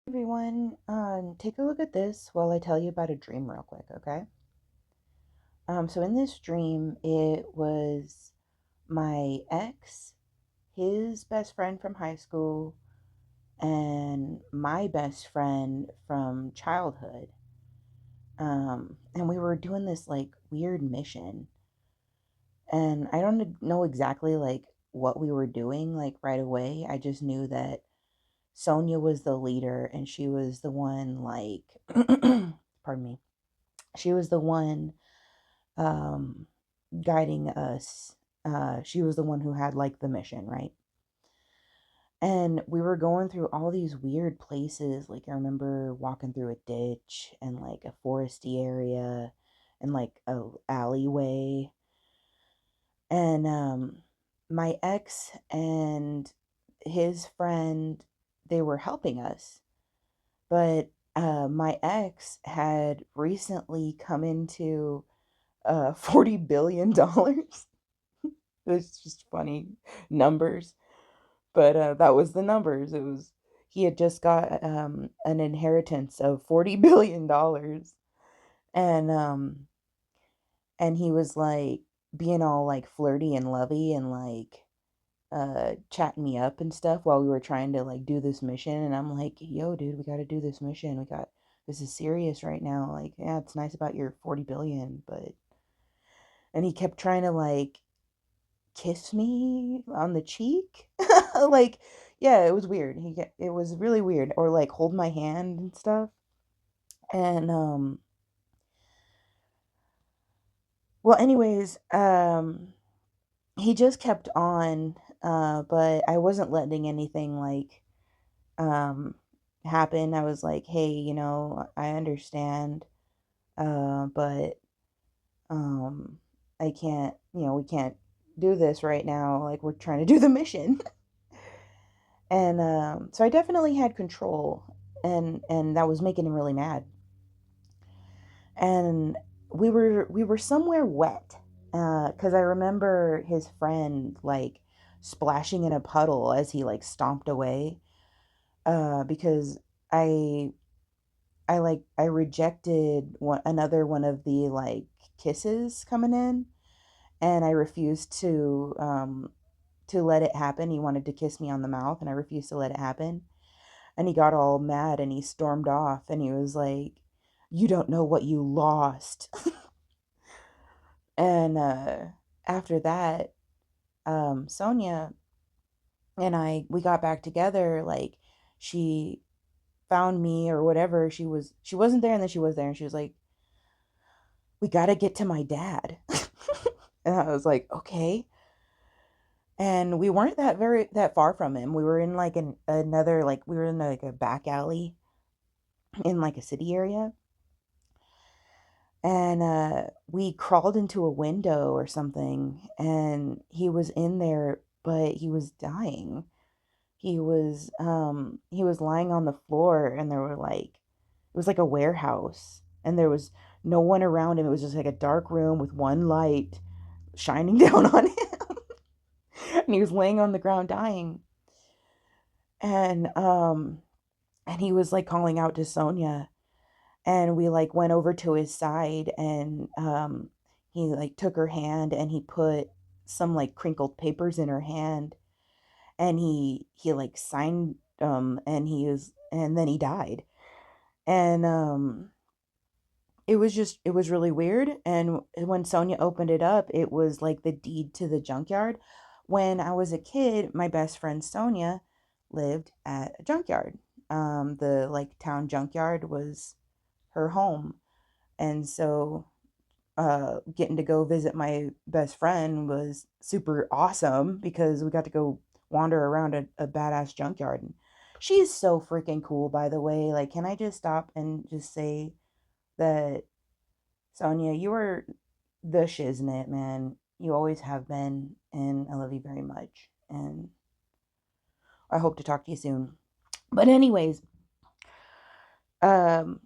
Everyone, take a look at this while I tell you about a dream real quick, okay? So in this dream, it was my ex, his best friend from high school, and my best friend from childhood. And we were doing this like weird mission, and I don't know exactly like what we were doing like right away. I just knew that Sonia was the leader, and she was the one like, pardon me, she was the one um, guiding us. She was the one who had like the mission, right? And we were going through all these weird places. Like I remember walking through a ditch and like a foresty area and like a alleyway. And my ex and his friend, they were helping us. But my ex had recently come into $40 billion. It's just funny numbers, but that was the numbers. It was he had just got an inheritance of $40 billion, and he was like being all like flirty and lovey and like chatting me up and stuff while we were trying to like do this mission. And I'm like, yo, dude, we got to do this mission. We got this is serious right now. Like, yeah, it's nice about your 40 billion, but and he kept trying to like kiss me on the cheek. Like, yeah, it was weird. It was really weird. Or like hold my hand and stuff. And well, anyways, he just kept on, but I wasn't letting anything like um happen. I was like, "Hey, I understand, but um I can't, we can't do this right now. Like we're trying to do the mission." And so I definitely had control, and that was making him really mad. And we were somewhere wet, because I remember his friend like splashing in a puddle as he like stomped away, because I I rejected another one of the like kisses coming in, and I refused to let it happen. He wanted to kiss me on the mouth, and I refused to let it happen. And he got all mad and he stormed off and he was like, "You don't know what you lost." And after that, Sonia and we got back together. Like, she found me or whatever. She wasn't there, and then she was there, and she was like, "We got to get to my dad." And I was like, "Okay." And we weren't that far from him. We were in like another, like we were in like a back alley in like a city area. And we crawled into a window or something, and he was in there, but he was dying. He was lying on the floor, and there were like it was like a warehouse, and there was no one around him. It was just like a dark room with one light shining down on him. And he was laying on the ground dying. And he was like calling out to Sonia, and we like went over to his side, and he like took her hand, and he put some like crinkled papers in her hand, and he like signed, and then he died. And it was really weird. And when Sonia opened it up, it was like the deed to the junkyard. When I was a kid, my best friend Sonia lived at a junkyard. The like town junkyard was her home. And so getting to go visit my best friend was super awesome because we got to go wander around a badass junkyard. And she's so freaking cool, by the way. Like, can I just stop and just say that, Sonia, you are the shiznit, man. You always have been, and I love you very much. And I hope to talk to you soon. But anyways, um,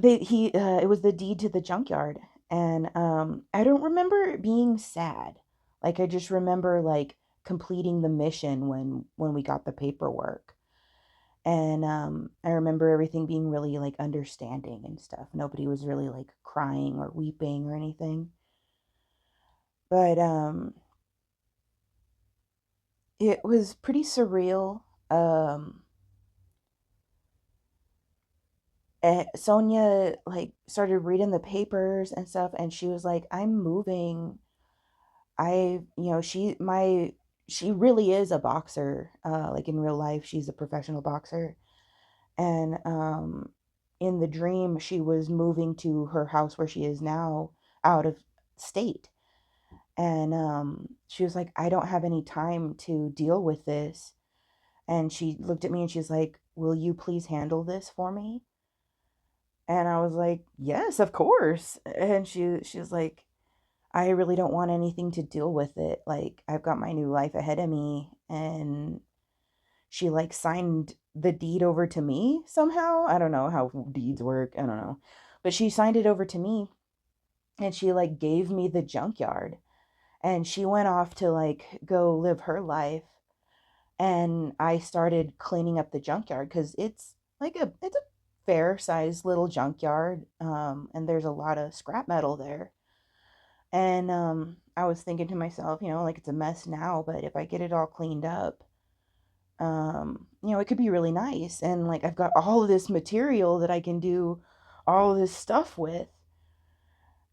it was the deed to the junkyard, and I don't remember being sad. Like, I just remember like completing the mission when we got the paperwork. And I remember everything being really like understanding and stuff. Nobody was really like crying or weeping or anything. But it was pretty surreal. Um, Sonia like started reading the papers and stuff, and she was like, "I'm moving. She really is a boxer. Like in real life, she's a professional boxer, and in the dream, she was moving to her house where she is now, out of state." And she was like, "I don't have any time to deal with this." And she looked at me and she's like, "Will you please handle this for me?" And I was like, "Yes, of course." And she was like, "I really don't want anything to deal with it. Like, I've got my new life ahead of me." And she like signed the deed over to me somehow. I don't know how deeds work. I don't know. But she signed it over to me, and she like gave me the junkyard, and she went off to like go live her life. And I started cleaning up the junkyard cuz it's a fair sized little junkyard, and there's a lot of scrap metal there. And I was thinking to myself, like it's a mess now, but if I get it all cleaned up, it could be really nice. And like I've got all of this material that I can do all of this stuff with.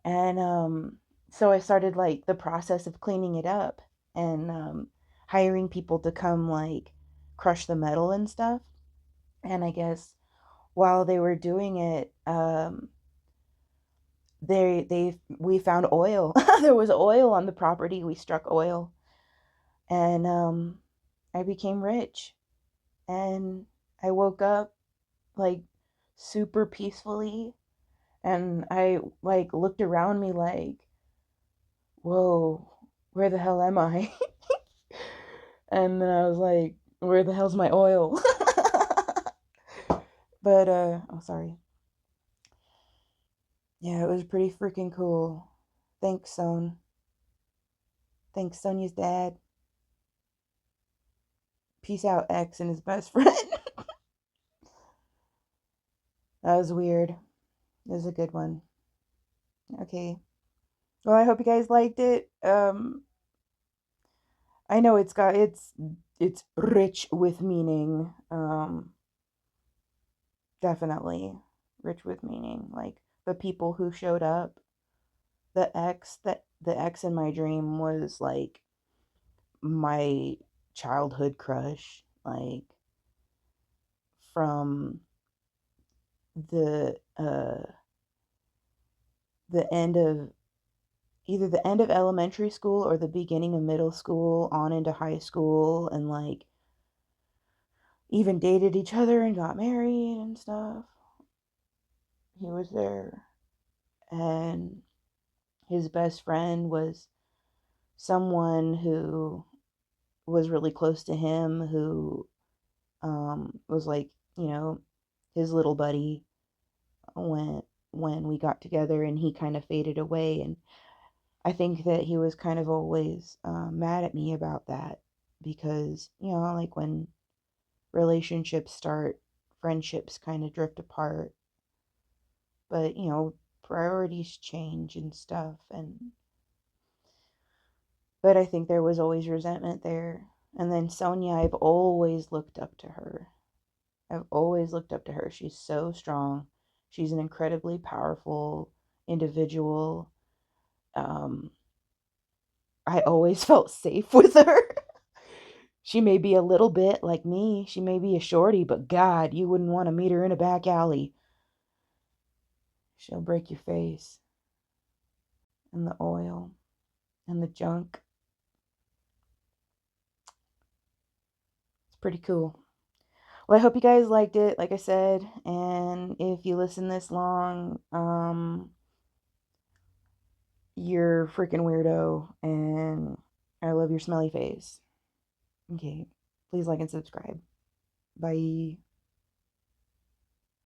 And so I started like the process of cleaning it up, and hiring people to come like crush the metal and stuff. And I guess while they were doing it, they we found oil. There was oil on the property. We struck oil, and I became rich. And I woke up like super peacefully, and I like looked around me like, whoa, where the hell am I? And then I was like, where the hell's my oil? But oh sorry. Yeah, it was pretty freaking cool. Thanks, Son. Thanks, Sonia's dad. Peace out, X and his best friend. That was weird. It was a good one. Okay. Well, I hope you guys liked it. I know it's rich with meaning. Definitely rich with meaning. Like the people who showed up, the ex in my dream was like my childhood crush, like from the the end of either the end of elementary school or the beginning of middle school on into high school, and like even dated each other and got married and stuff. He was there. And his best friend was someone who was really close to him, who was like, you know, his little buddy when we got together, and he kind of faded away. And I think that he was kind of always mad at me about that, because like when relationships start, friendships kind of drift apart. But priorities change and stuff. And but I think there was always resentment there. And then Sonia, I've always looked up to her. I've always looked up to her. She's so strong. She's an incredibly powerful individual. um I always felt safe with her. She may be a little bit like me. She may be a shorty, but God, you wouldn't want to meet her in a back alley. She'll break your face. And the oil and the junk. It's pretty cool. Well, I hope you guys liked it, like I said. And if you listen this long, you're a freaking weirdo. And I love your smelly face. Okay. Please like and subscribe. Bye.